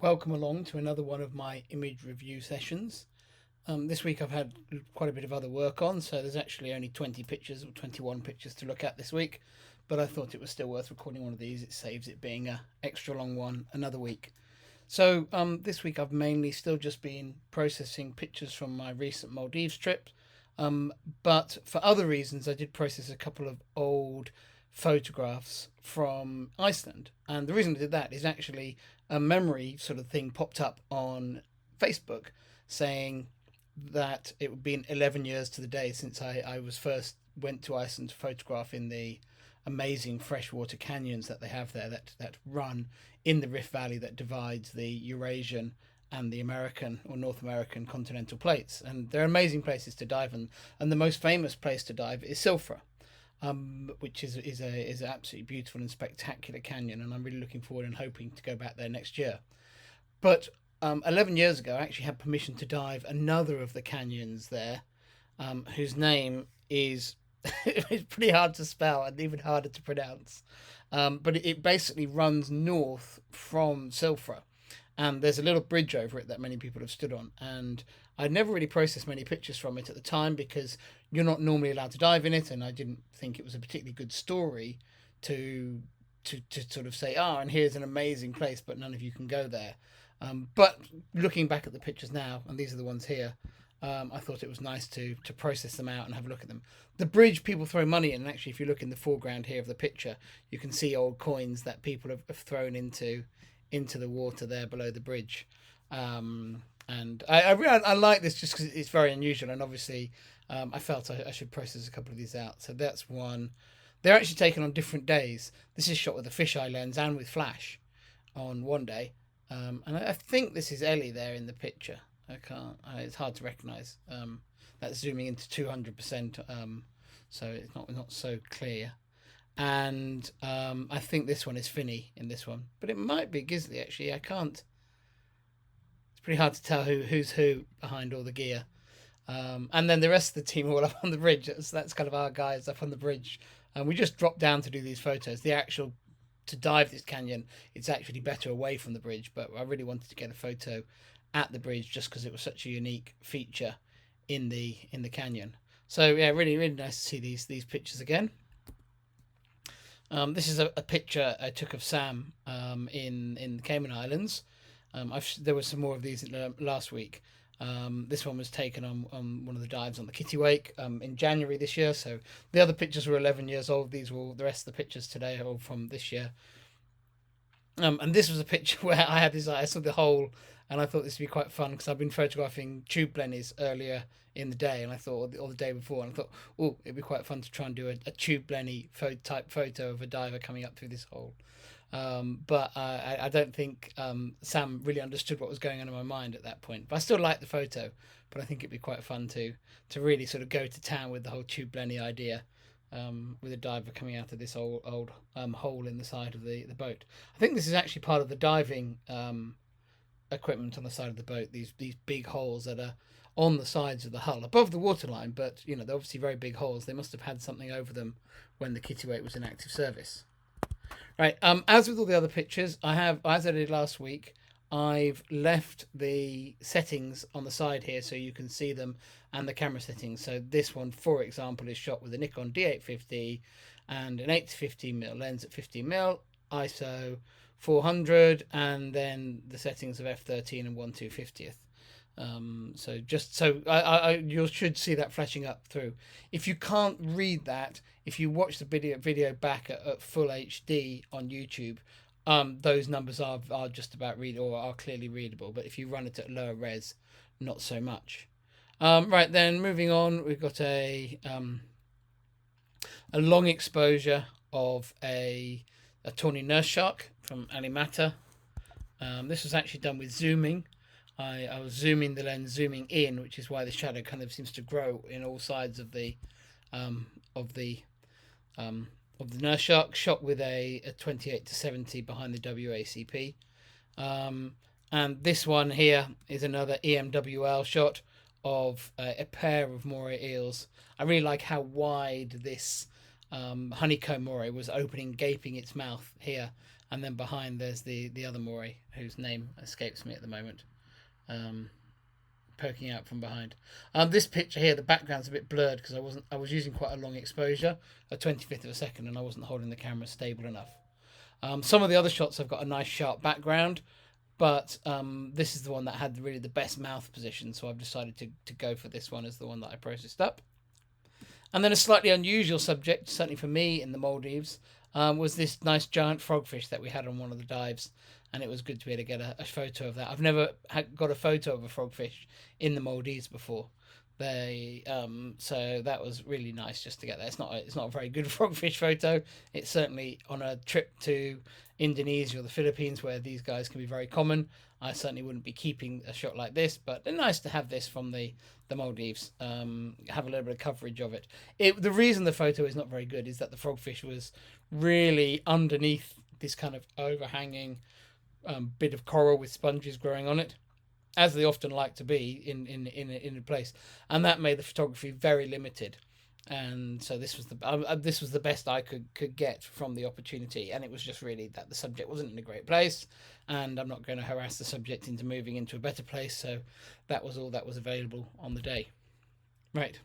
Welcome along to another one of my image review sessions. This week I've had quite a bit of other work on, so there's actually only 20 pictures or 21 pictures to look at this week, but I thought it was still worth recording one of these. It saves it being a extra long one another week. So this week I've mainly still just been processing pictures from my recent Maldives trip, but for other reasons I did process a couple of old photographs from Iceland. And the reason I did that is actually a memory sort of thing popped up on Facebook saying that it would been 11 years to the day since I was first went to Iceland to photograph in the amazing freshwater canyons that they have there that run in the Rift Valley that divides the Eurasian and the American or North American continental plates. And they're amazing places to dive, and the most famous place to dive is Silfra, which is an absolutely beautiful and spectacular canyon, and I'm really looking forward and hoping to go back there next year. But 11 years ago, I actually had permission to dive another of the canyons there, whose name is it's pretty hard to spell and even harder to pronounce. But it basically runs north from Silfra, and there's a little bridge over it that many people have stood on. And I'd never really processed many pictures from it at the time because you're not normally allowed to dive in it, and I didn't think it was a particularly good story to sort of say, and here's an amazing place, but none of you can go there. But looking back at the pictures now, and these are the ones here, I thought it was nice to process them out and have a look at them. The bridge people throw money in, and actually if you look in the foreground here of the picture, you can see old coins that people have thrown into the water there below the bridge. And I like this just because it's very unusual, and obviously I felt I should process a couple of these out. So that's one. They're actually taken on different days. This is shot with a fisheye lens and with flash on one day. And I think this is Ellie there in the picture. I can't. It's hard to recognise. That's zooming into 200%, so it's not so clear. And I think this one is Finney in this one, but it might be Gisley actually. I can't. It's pretty hard to tell who's who behind all the gear. And then the rest of the team are all up on the bridge. That's kind of our guys up on the bridge, and we just dropped down to do these photos. The actual to dive this canyon, it's actually better away from the bridge, but I really wanted to get a photo at the bridge just because it was such a unique feature in the canyon. So yeah, really nice to see these pictures again. This is a picture I took of Sam in the Cayman Islands. There were some more of these last week. This one was taken on one of the dives on the Kittiwake in January this year. So the other pictures were 11 years old. These were the rest of the pictures today are all from this year. And this was a picture where I saw the hole, and I thought this would be quite fun because I've been photographing tube blennies earlier in the day, and I thought, or the day before, and I thought, it'd be quite fun to try and do a tube blenny type photo of a diver coming up through this hole. But I don't think Sam really understood what was going on in my mind at that point. But I still like the photo, but I think it'd be quite fun to really sort of go to town with the whole tube blenny idea, with a diver coming out of this old hole in the side of the boat. I think this is actually part of the diving equipment on the side of the boat. These big holes that are on the sides of the hull above the waterline, but they're obviously very big holes. They must have had something over them when the Kittiwake was in active service. Right, as with all the other pictures, as I did last week, I've left the settings on the side here so you can see them and the camera settings. So this one, for example, is shot with a Nikon D850 and an 8-15mm lens at 15mm, ISO 400, and then the settings of f13 and 1/250th. So just so you should see that flashing up through. If you can't read that, if you watch the video back at full HD on YouTube, those numbers are just about readable or are clearly readable. But if you run it at lower res, not so much. Right then, moving on, we've got a long exposure of a tawny nurse shark from Alimata. This was actually done with zooming. I was zooming the lens, zooming in, which is why the shadow kind of seems to grow in all sides of the nurse shark, shot with a 28-70 behind the WACP. And this one here is another EMWL shot of a pair of moray eels. I really like how wide this honeycomb moray was opening, gaping its mouth here. and then behind there's the other moray whose name escapes me at the moment, poking out from behind. This picture here, the background's a bit blurred because I was using quite a long exposure, a 25th of a second, and I wasn't holding the camera stable enough. Some of the other shots have got a nice sharp background, but this is the one that had really the best mouth position, so I've decided to go for this one as the one that I processed up. And then a slightly unusual subject, certainly for me in the Maldives, was this nice giant frogfish that we had on one of the dives, and it was good to be able to get a photo of that. I've never got a photo of a frogfish in the Maldives before. So that was really nice just to get that. It's not a very good frogfish photo. It's certainly on a trip to Indonesia or the Philippines where these guys can be very common. I certainly wouldn't be keeping a shot like this, but it's nice to have this from the Maldives. Have a little bit of coverage of it. The reason the photo is not very good is that the frogfish was really underneath this kind of overhanging bit of coral with sponges growing on it, as they often like to be in a place, and that made the photography very limited. And so this was the best I could get from the opportunity, and it was just really that the subject wasn't in a great place, and I'm not going to harass the subject into moving into a better place. So that was all that was available on the day. Right.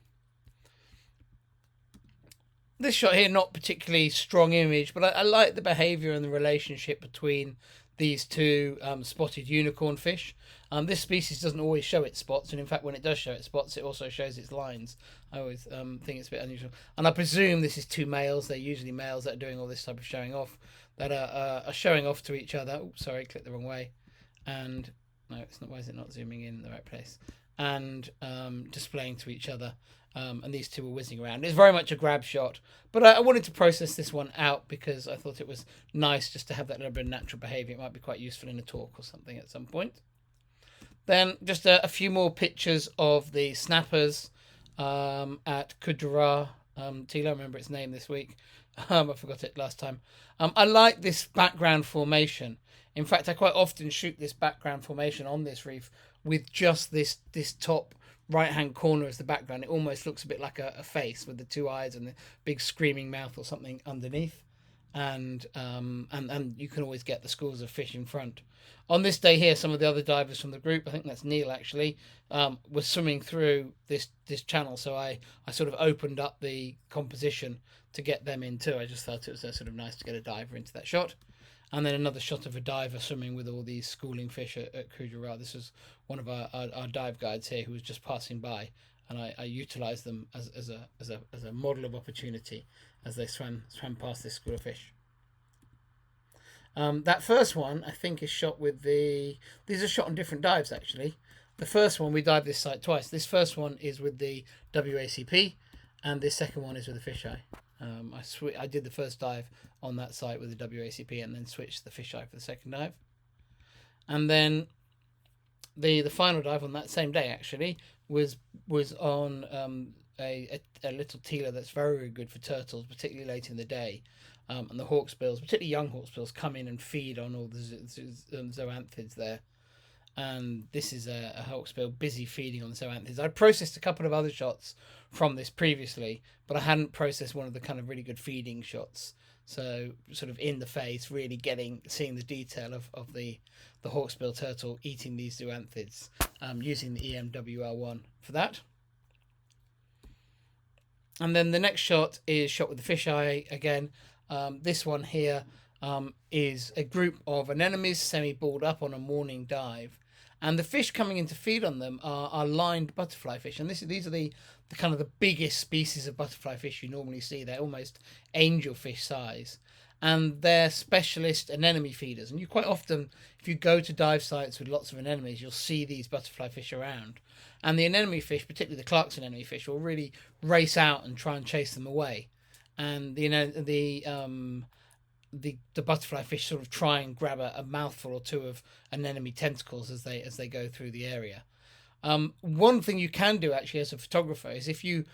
This shot here, not particularly strong image, but I like the behaviour and the relationship between these two spotted unicorn fish. This species doesn't always show its spots, and in fact when it does show its spots it also shows its lines. I always think it's a bit unusual, and I presume this is two males. They're usually males that are doing all this type of showing off, that are showing off to each other. Oops, sorry, clicked the wrong way. And no, it's not. Why is it not zooming in the right place? And displaying to each other. And these two were whizzing around. It's very much a grab shot, but I wanted to process this one out because I thought it was nice just to have that little bit of natural behaviour. It might be quite useful in a talk or something at some point. Then just a few more pictures of the snappers at Kudra Tila. I remember its name this week. I forgot it last time. I like this background formation. In fact, I quite often shoot this background formation on this reef with just this top right hand corner as the background. It almost looks a bit like a face with the two eyes and the big screaming mouth or something underneath, and you can always get the schools of fish in front. On this day here, some of the other divers from the group, I think that's Neil actually, was swimming through this channel, so I sort of opened up the composition to get them in too. I just thought it was sort of nice to get a diver into that shot. And then another shot of a diver swimming with all these schooling fish at Kudra. This is one of our dive guides here who was just passing by, and I utilised them as a model of opportunity as they swam past this school of fish. That first one I think is shot with these are shot on different dives actually. The first one we dived this site twice. This first one is with the WACP, and this second one is with the fisheye. I did the first dive on that site with the WACP and then switched the fisheye for the second dive. And then the final dive on that same day actually was on a little tealer that's very, very good for turtles, particularly late in the day. And the hawksbills, particularly young hawksbills, come in and feed on all the zoanthids there. And this is a hawksbill busy feeding on the zoanthids. I'd processed a couple of other shots from this previously, but I hadn't processed one of the kind of really good feeding shots. So sort of in the face, really seeing the detail of the hawksbill turtle eating these zoanthids, using the EMWL1 for that. And then the next shot is shot with the fisheye again. This one here is a group of anemones semi-balled up on a morning dive. And the fish coming in to feed on them are lined butterfly fish. And these are the kind of the biggest species of butterfly fish you normally see. They're almost angelfish size. And they're specialist anemone feeders. And you quite often, if you go to dive sites with lots of anemones, you'll see these butterfly fish around. And the anemone fish, particularly the Clark's anemone fish, will really race out and try and chase them away. And the butterfly fish sort of try and grab a mouthful or two of anemone tentacles as they go through the area. One thing you can do actually as a photographer is if you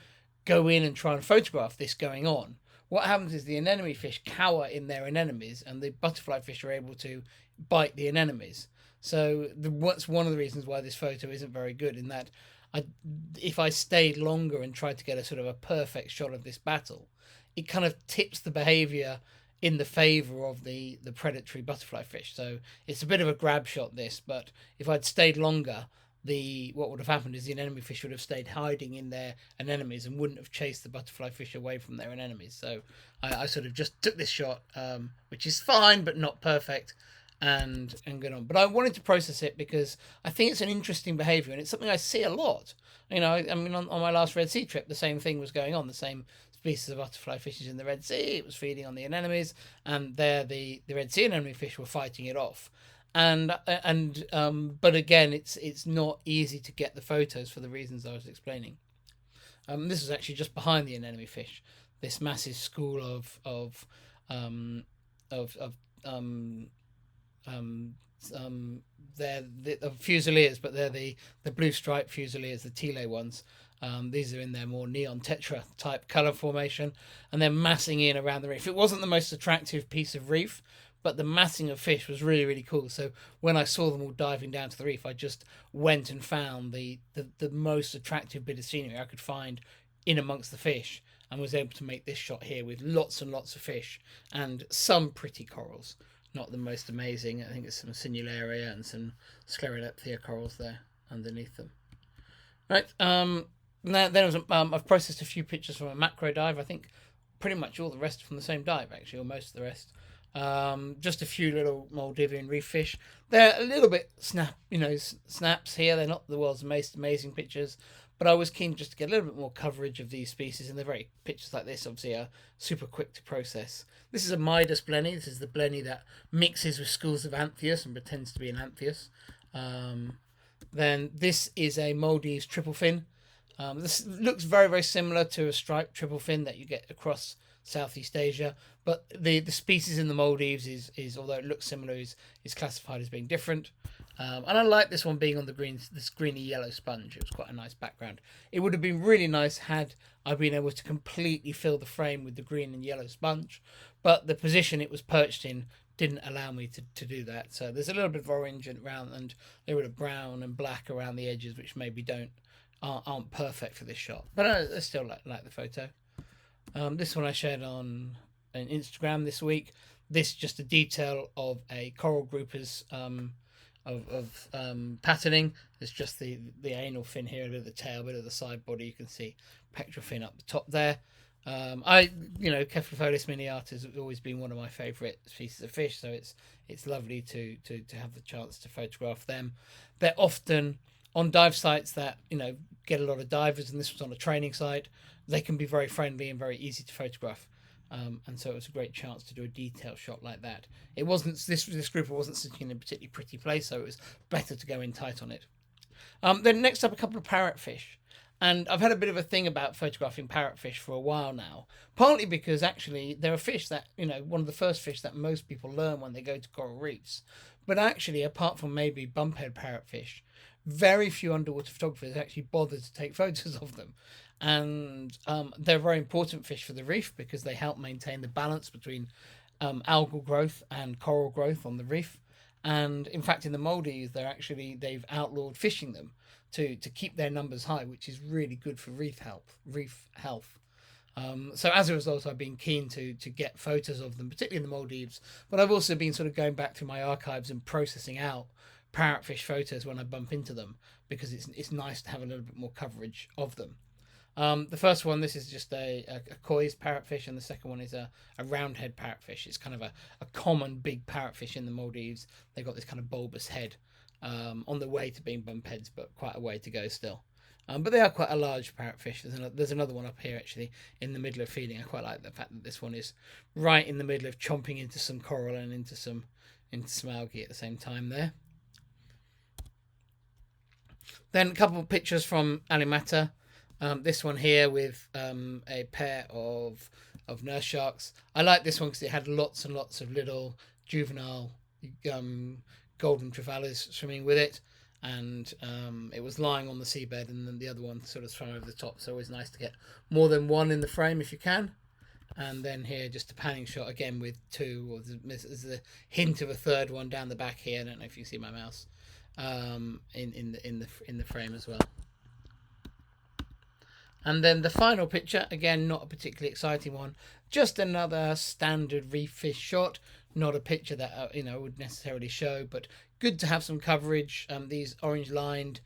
go in and try and photograph this going on, what happens is the anemone fish cower in their anemones and the butterfly fish are able to bite the anemones. So what's one of the reasons why this photo isn't very good, in that if I stayed longer and tried to get a sort of a perfect shot of this battle, it kind of tips the behaviour in the favour of the predatory butterfly fish. So it's a bit of a grab shot, this, but if I'd stayed longer, what would have happened is the anemone fish would have stayed hiding in their anemones and wouldn't have chased the butterfly fish away from their anemones. So I sort of just took this shot, which is fine but not perfect, and got on. But I wanted to process it because I think it's an interesting behaviour, and it's something I see a lot. You know, I mean, on my last Red Sea trip, the same thing was going on. The same species of butterfly fishes in the Red Sea. It was feeding on the anemones, and there the Red Sea anemone fish were fighting it off. But again, it's not easy to get the photos for the reasons I was explaining. This was actually just behind the anemone fish. This massive school of they're the Fusiliers, but they're the blue striped Fusiliers, the Tile ones. These are in their more neon tetra type colour formation, and they're massing in around the reef. It wasn't the most attractive piece of reef, but the massing of fish was really, really cool. So when I saw them all diving down to the reef, I just went and found the most attractive bit of scenery I could find in amongst the fish, and was able to make this shot here with lots and lots of fish and some pretty corals. Not the most amazing. I think it's some Sinularia and some Sclerolepthia corals there underneath them. Right. I've processed a few pictures from a macro dive. I think pretty much all the rest from the same dive, actually, or most of the rest. Just a few little Maldivian reef fish. They're a little bit snaps here. They're not the world's most amazing pictures, but I was keen just to get a little bit more coverage of these species, and pictures like this obviously are super quick to process. This is a Midas blenny. This is the blenny that mixes with schools of Anthias and pretends to be an Anthias. Then this is a Maldives Triple Fin. This looks very, very similar to a striped triple fin that you get across Southeast Asia, but the species in the Maldives is although it looks similar, is classified as being different. And I like this one being on this greeny yellow sponge. It was quite a nice background. It would have been really nice had I been able to completely fill the frame with the green and yellow sponge, but the position it was perched in didn't allow me to do that. So there's a little bit of orange around, and a little bit of brown and black around the edges, which maybe aren't perfect for this shot. But I still like the photo. This one I shared on Instagram this week. This just a detail of a coral grouper's patterning. There's just the anal fin here, a bit of the tail, a bit of the side body. You can see pectoral fin up the top there. Cephalopholis miniata has always been one of my favourite species of fish, so it's lovely to have the chance to photograph them. They're often on dive sites that get a lot of divers, and this was on a training site. They can be very friendly and very easy to photograph, and so it was a great chance to do a detail shot like that. It wasn't this grouper wasn't sitting in a particularly pretty place, so it was better to go in tight on it. Then next up, a couple of parrotfish. And I've had a bit of a thing about photographing parrotfish for a while now, partly because actually they're a fish that, one of the first fish that most people learn when they go to coral reefs. But actually, apart from maybe bumphead parrotfish, very few underwater photographers actually bother to take photos of them. And they're very important fish for the reef because they help maintain the balance between algal growth and coral growth on the reef. And in fact, in the Maldives, they've outlawed fishing them to keep their numbers high, which is really good for reef health. So as a result, I've been keen to get photos of them, particularly in the Maldives. But I've also been sort of going back through my archives and processing out parrotfish photos when I bump into them, because it's nice to have a little bit more coverage of them. The first one, this is just a Koi's parrotfish, and the second one is a roundhead parrotfish. It's kind of a common big parrotfish in the Maldives. They've got this kind of bulbous head, on the way to being bumpheads, but quite a way to go still. But they are quite a large parrotfish. There's another one up here actually in the middle of feeding. I quite like the fact that this one is right in the middle of chomping into some coral and into some algae at the same time there. Then a couple of pictures from Alimata. This one here with a pair of nurse sharks. I like this one because it had lots and lots of little juvenile golden trevallies swimming with it, and it was lying on the seabed, and then the other one sort of swam over the top. So always nice to get more than one in the frame if you can. And then here just a panning shot again with two, or there's a hint of a third one down the back here. I don't know if you can see my mouse in the frame as well. And then the final picture, again, not a particularly exciting one, just another standard reef fish shot. Not a picture that I would necessarily show, but good to have some coverage. These orange lined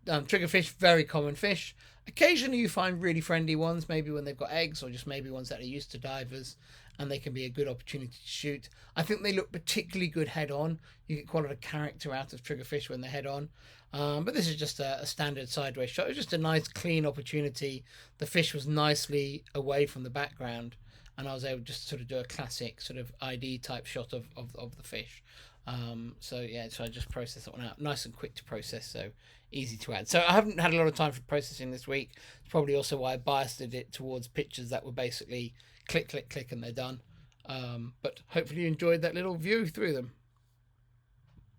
triggerfish, very common fish. Occasionally you find really friendly ones, maybe when they've got eggs, or just maybe ones that are used to divers, and they can be a good opportunity to shoot. I think they look particularly good head on. You get quite a lot of character out of triggerfish when they're head on. But this is just a standard sideways shot. It was just a nice clean opportunity. The fish was nicely away from the background, and I was able to just sort of do a classic sort of ID type shot of the fish. So I just processed that one out. Nice and quick to process, so easy to add. So I haven't had a lot of time for processing this week. It's probably also why I biased it towards pictures that were basically click, click, click, and they're done. But hopefully you enjoyed that little view through them.